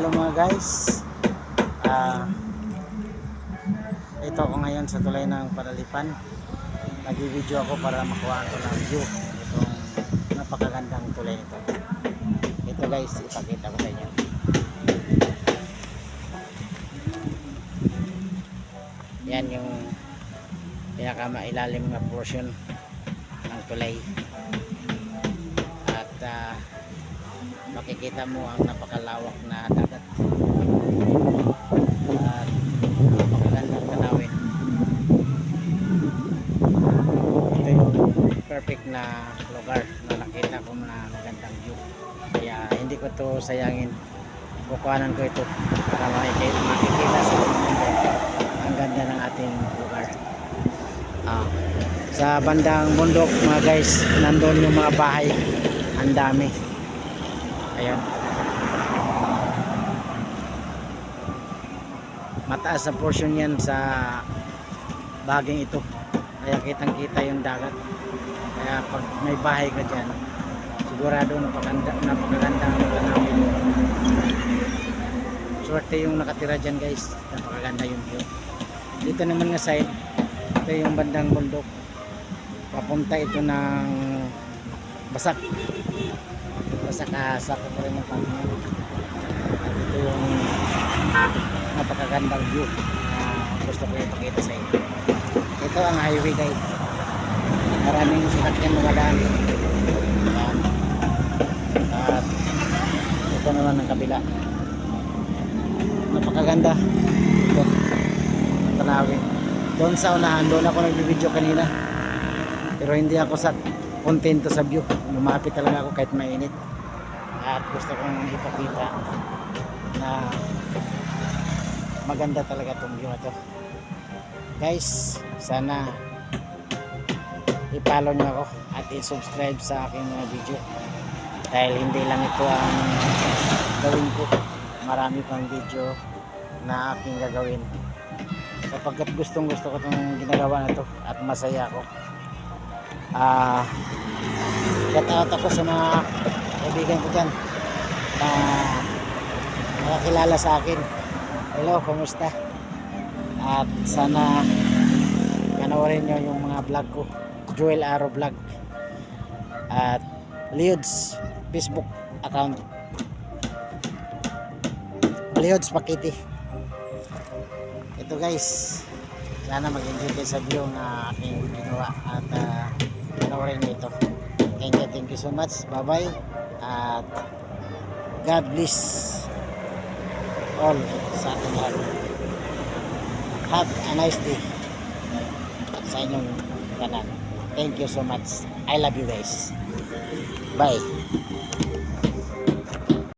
Hello mga guys. Ito ako ngayon sa tulay ng Panalipan. Nag-video ako para makuha ko ng view itong napakagandang tulay nito. Ito guys, ipakita ko sa inyo. Yan yung pinakamailalim na portion ng tulay. At makikita mo ang napakalawak na dagat at napakagandang tanawin. Ito yung perfect na lugar na nakita ko na magandang view, kaya hindi ko to sayangin. Kukuhanan ko ito para makikita sa mundo ang ganda ng ating lugar. Sa bandang bundok mga guys, nandun yung mga bahay, ang dami. Ayan, mataas sa portion yan sa baging ito, kaya kitang kita yung dagat. Kaya pag may bahay ka dyan, sigurado napakaganda ang tanawin. Swerte yung nakatira dyan guys, napakaganda yung view. Dito naman nga side, ito yung bandang bundok, papunta ito ng Basak Asa pa rin ang panginoon. At ito yung napakagandang view na gusto ko ipakita sa inyo. Ito ang highway guys, maraming sasakyan mamadaan. At ito naman ang kabila, napakaganda ito ang tanawin. Doon sa unahan, doon ako nag-video kanina, pero hindi ako kontento sa view. Lumapit talaga ako kahit mainit, at gusto kong ipakita na maganda talaga itong view na to guys. Sana i-follow nyo ako at i-subscribe sa aking mga video, dahil hindi lang ito ang gawin ko, marami pang video na aking gagawin, sapagkat gustong gusto ko itong ginagawa na to at masaya ako. Shout out ako sa mga kaibigan ko dyan na nakakilala sa akin. Hello, kumusta? At sana panoorin nyo yung mga vlog ko, Joel Aro Vlog at Leods Facebook account, Leods Pakiti. Ito guys, sana mag-enjoy kayo sa view na aking ginawa at panoorin nyo ito. Thank you so much. Bye bye at God bless all sa ating lahat. Have a nice day sa inyong tanan. Thank you so much. I love you guys. Bye.